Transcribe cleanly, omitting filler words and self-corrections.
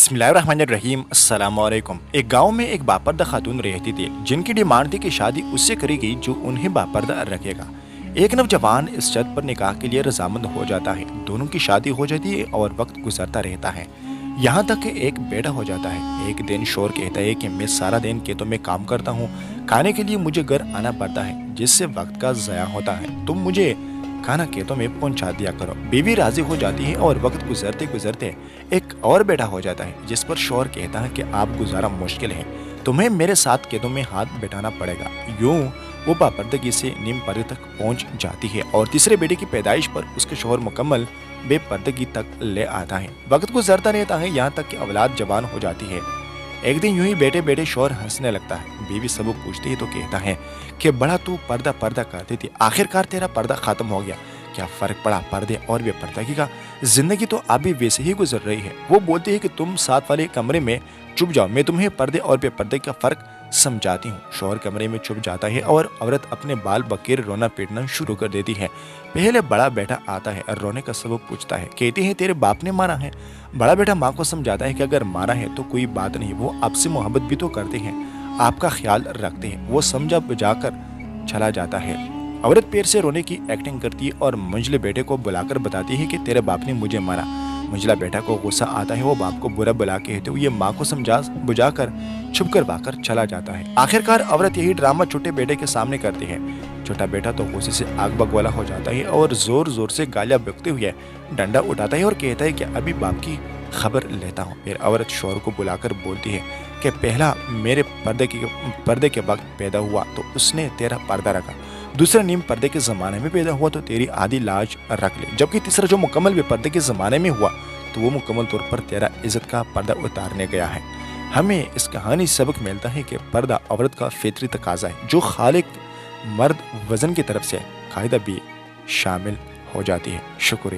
बिस्मिल्लाहिर्रहमानिर्रहीम। अस्सलाम वालेकुम। एक गांव में एक बापर्दा खातून रहती थी जिनकी डिमांड थी कि शादी उससे करेगी जो उन्हें बापर्दा रखेगा। एक नौजवान इस शर्त पर निकाह के लिए रजामंद हो जाता है। दोनों की शादी हो जाती है और वक्त गुजरता रहता है, यहाँ तक कि एक बेटा हो जाता है। एक दिन शोर कहता है कि मैं सारा दिन खेतों में काम करता हूँ, खाने के लिए मुझे घर आना पड़ता है जिससे वक्त का ज़या होता है। तुम मुझे खाना खेतों में पहुंचा दिया करो। बीवी राजी हो जाती है और वक्त गुजरते गुजरते एक और बेटा हो जाता है जिस पर शौहर कहता है कि आप गुजारा मुश्किल है, तुम्हें मेरे साथ खेतों में हाथ बैठाना पड़ेगा। यूं वो बापर्दगी से नीम पर्दे तक पहुंच जाती है और तीसरे बेटे की पैदाइश पर उसके शौहर मुकम्मल बेपर्दगी तक ले आता है। वक्त गुजरता रहता है, यहाँ तक कि औलाद जवान हो जाती है। एक दिन यूं ही बेटे बेटे शौहर हंसने लगता है। बीवी सबक पूछती है तो कहता है कि बड़ा तू पर्दा पर्दा करती थी, आखिरकार तेरा पर्दा खत्म हो गया, क्या फर्क पड़ा पर्दे और बेपर्दगी का? जिंदगी तो अभी वैसे ही गुजर रही है। वो बोलती है कि तुम साथ वाले कमरे में चुप जाओ, मैं तुम्हें पर्दे और बेपर्दे का फर्क समझाती हूँ। शौहर कमरे में चुप जाता है और औरत अपने बाल बकेर रोना पीटना शुरू कर देती है। पहले बड़ा बेटा आता है और रोने का सबब पूछता है। कहती है तेरे बाप ने मारा है। बड़ा बेटा माँ को समझाता है कि अगर मारा है तो कोई बात नहीं, वो आपसे मोहब्बत भी तो करते हैं, आपका ख्याल रखते हैं। वो समझा बुझाकर चला जाता है। औरत पैर से रोने की एक्टिंग करती है और मंझले बेटे को बुलाकर बताती है कि तेरे बाप ने मुझे मारा। मंझला बेटा को गुस्सा आता है, वो बाप को बुरा बुला कहते हुए माँ को समझा बुझाकर छुप करवाकर चला जाता है। आखिरकार औरत यही ड्रामा छोटे बेटे के सामने करती है। छोटा बेटा तो गुस्से से आग बगवाला हो जाता है और जोर जोर से गालियां बकते हुए डंडा उठाता है और कहता है कि अभी बाप की खबर लेता हूँ। फिर औरत शौहर को बुलाकर बोलती है कि पहला मेरे पर्दे के वक्त पैदा हुआ तो उसने तेरा पर्दा रखा, दूसरा नीम पर्दे के ज़माने में पैदा हुआ तो तेरी आधी लाज रख ले, जबकि तीसरा जो मुकम्मल बेपर्दे के ज़माने में हुआ तो वो मुकम्मल तौर पर तेरा इज्जत का पर्दा उतारने गया है। हमें इस कहानी से सबक मिलता है कि पर्दा औरत का फितरी तकाजा है, जो खालिक मर्द वज़न की तरफ से कायदा भी शामिल हो जाती है। शुक्रिया।